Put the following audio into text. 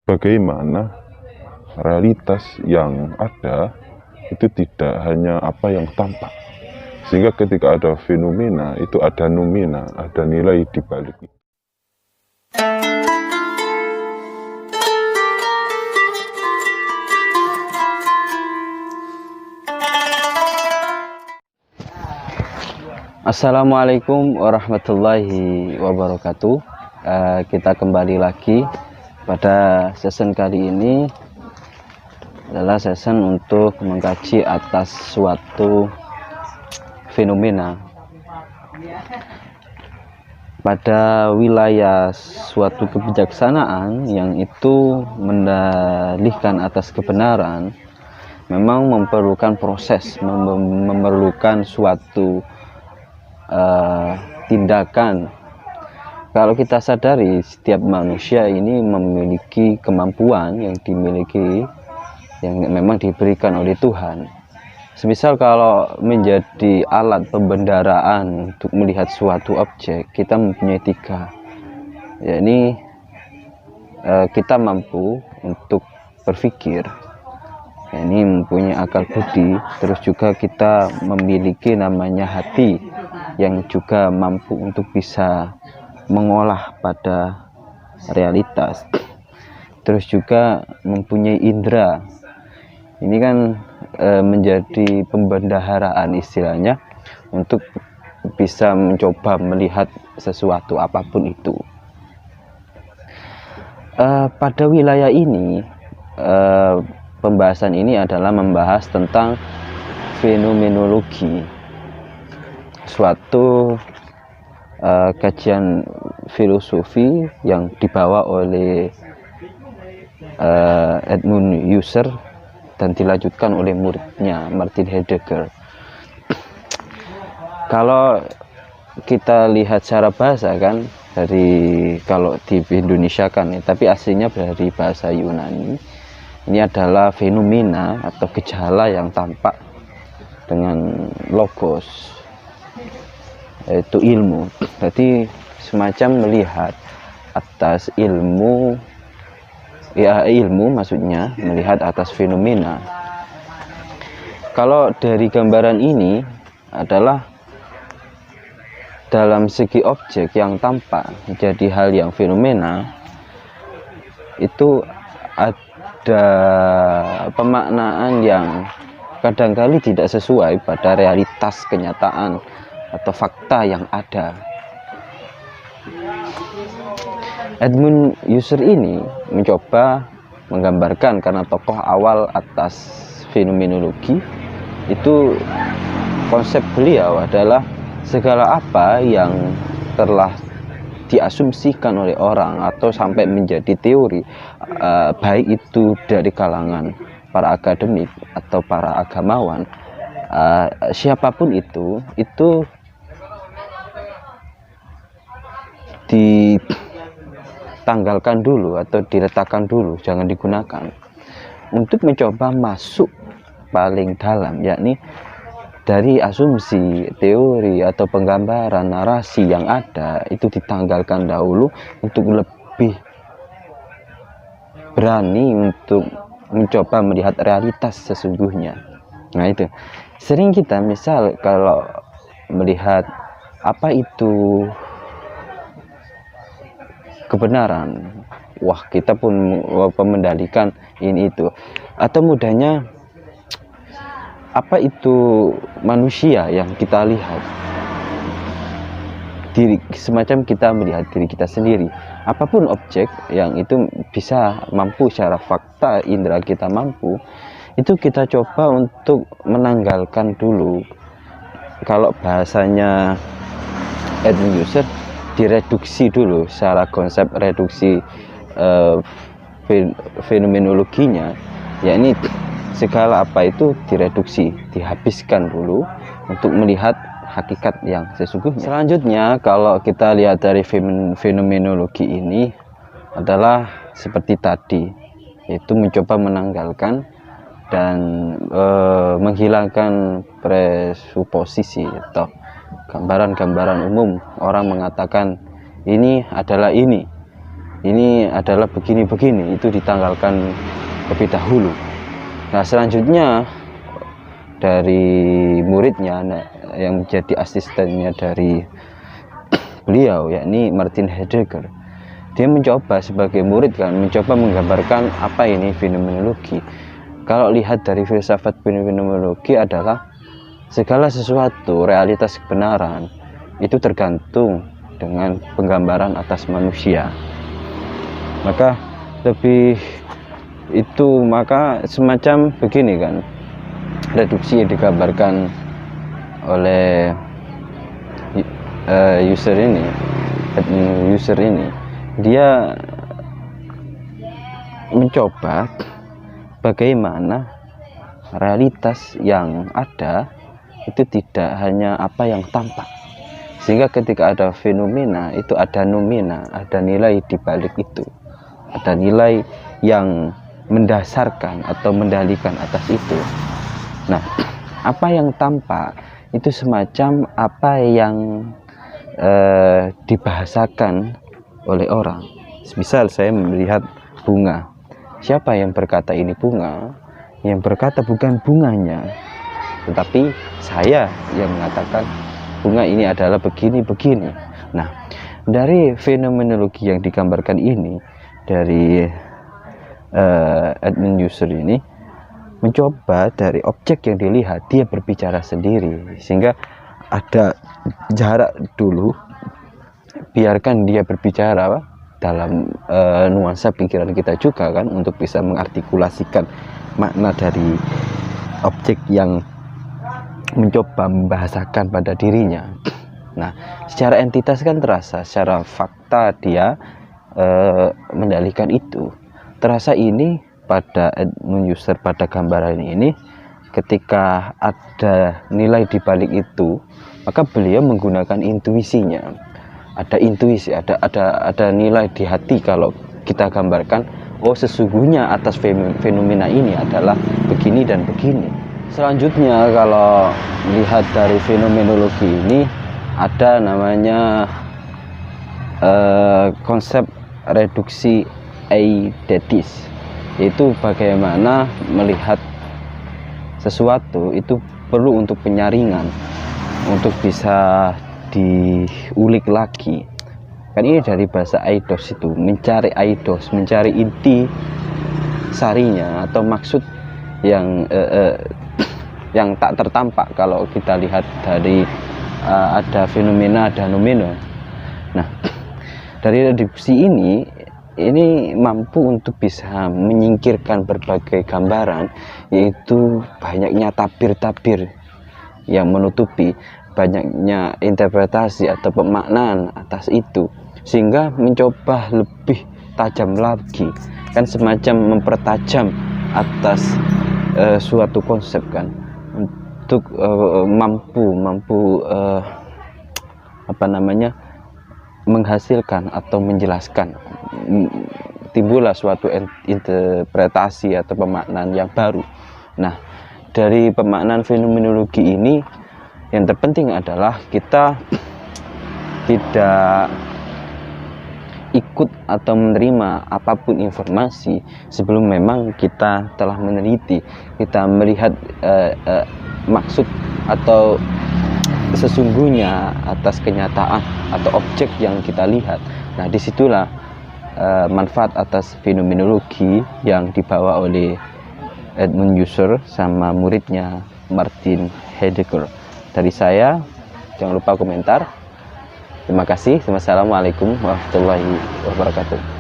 bagaimana realitas yang ada itu tidak hanya apa yang tampak, sehingga ketika ada fenomena itu ada nomina, ada nilai di balik itu. Assalamualaikum warahmatullahi wabarakatuh. Kita kembali lagi pada season kali ini adalah season untuk mengkaji atas suatu fenomena pada wilayah suatu kebijaksanaan yang itu mendalihkan atas kebenaran. Memang memerlukan proses, memerlukan suatu tindakan. Kalau kita sadari, setiap manusia ini memiliki kemampuan yang dimiliki, yang memang diberikan oleh Tuhan. Semisal kalau menjadi alat pembendaraan untuk melihat suatu objek, kita mempunyai tiga, yakni kita mampu untuk berpikir, yakni mempunyai akal budi, terus juga kita memiliki namanya hati yang juga mampu untuk bisa mengolah pada realitas, terus juga mempunyai indera. Ini kan menjadi pembendaharaan istilahnya untuk bisa mencoba melihat sesuatu apapun itu. Pada wilayah ini pembahasan ini adalah membahas tentang fenomenologi, suatu kajian filosofi yang dibawa oleh Edmund Husserl dan dilanjutkan oleh muridnya Martin Heidegger. Kalau kita lihat secara bahasa kan, dari kalau di Indonesia kan ya, tapi aslinya dari bahasa Yunani. Ini adalah fenomena atau gejala yang tampak dengan logos, yaitu ilmu. Jadi semacam melihat atas ilmu, ya ilmu maksudnya melihat atas fenomena. Kalau dari gambaran ini adalah dalam segi objek yang tampak menjadi hal yang fenomena, itu ada pemaknaan yang kadangkali tidak sesuai pada realitas kenyataan atau fakta yang ada. Edmund Husserl ini mencoba menggambarkan, karena tokoh awal atas fenomenologi itu, konsep beliau adalah segala apa yang telah diasumsikan oleh orang atau sampai menjadi teori, baik itu dari kalangan para akademik atau para agamawan, siapapun itu ditanggalkan dulu atau diletakkan dulu, jangan digunakan, untuk mencoba masuk paling dalam, yakni dari asumsi, teori atau penggambaran narasi yang ada itu ditanggalkan dahulu untuk lebih berani untuk mencoba melihat realitas sesungguhnya. Nah itu sering kita misal kalau melihat apa itu kebenaran, wah kita pun mendalikan ini itu, atau mudahnya apa itu manusia yang kita lihat, diri, semacam kita melihat diri kita sendiri. Apapun objek yang itu bisa mampu secara fakta, indera kita mampu, itu kita coba untuk menanggalkan dulu. Kalau bahasanya Edmund Husserl, direduksi dulu secara konsep reduksi fenomenologinya, yakni segala apa itu direduksi, dihabiskan dulu untuk melihat hakikat yang sesungguhnya. Selanjutnya kalau kita lihat dari fenomenologi ini adalah seperti tadi, yaitu mencoba menanggalkan dan menghilangkan presuposisi atau gambaran-gambaran umum. Orang mengatakan ini adalah ini ini adalah begini-begini, itu ditanggalkan lebih dahulu. Nah, selanjutnya dari muridnya yang menjadi asistennya dari beliau, yakni Martin Heidegger, dia mencoba sebagai murid kan, mencoba menggambarkan apa ini fenomenologi. Kalau lihat dari filsafat fenomenologi adalah segala sesuatu, realitas kebenaran itu tergantung dengan penggambaran atas manusia. Maka semacam begini kan, reduksi yang digambarkan oleh user ini, dia mencoba bagaimana realitas yang ada itu tidak hanya apa yang tampak, sehingga ketika ada fenomena itu ada noumena, ada nilai di balik itu, ada nilai yang mendasarkan atau mendalikan atas itu. Nah, apa yang tampak itu semacam apa yang dibahasakan oleh orang. Misal saya melihat bunga, siapa yang berkata ini bunga? Yang berkata bukan bunganya, tetapi saya yang mengatakan bunga ini adalah begini-begini. Nah, dari fenomenologi yang digambarkan ini dari Edmund Husserl ini mencoba dari objek yang dilihat dia berbicara sendiri, sehingga ada jarak dulu, biarkan dia berbicara dalam nuansa pikiran kita juga kan, untuk bisa mengartikulasikan makna dari objek yang mencoba membahasakan pada dirinya. Nah, secara entitas kan terasa, secara fakta dia mendalikan itu. Terasa ini pada Edmund Husserl, pada gambaran ini, ketika ada nilai di balik itu, maka beliau menggunakan intuisinya. Ada intuisi, ada nilai di hati. Kalau kita gambarkan, oh sesungguhnya atas fenomena ini adalah begini dan begini. Selanjutnya kalau lihat dari fenomenologi ini, ada namanya konsep reduksi eidetis, yaitu bagaimana melihat sesuatu itu perlu untuk penyaringan, untuk bisa diulik lagi. Kan ini dari bahasa eidos, itu mencari eidos, mencari inti sarinya atau maksud yang tak tertampak. Kalau kita lihat dari ada fenomena, ada noumena. Nah, dari reduksi ini mampu untuk bisa menyingkirkan berbagai gambaran, yaitu banyaknya tabir-tabir yang menutupi, banyaknya interpretasi atau pemaknaan atas itu, sehingga mencoba lebih tajam lagi, kan semacam mempertajam atas suatu konsep kan, untuk mampu menghasilkan atau menjelaskan, timbullah suatu interpretasi atau pemaknaan yang baru. Nah, dari pemaknaan fenomenologi ini yang terpenting adalah kita tidak ikut atau menerima apapun informasi sebelum memang kita telah meneliti, kita melihat maksud atau sesungguhnya atas kenyataan atau objek yang kita lihat. Nah, disitulah manfaat atas fenomenologi yang dibawa oleh Edmund Husserl sama muridnya Martin Heidegger. Dari saya, jangan lupa komentar. Terima kasih. Wassalamualaikum warahmatullahi wabarakatuh.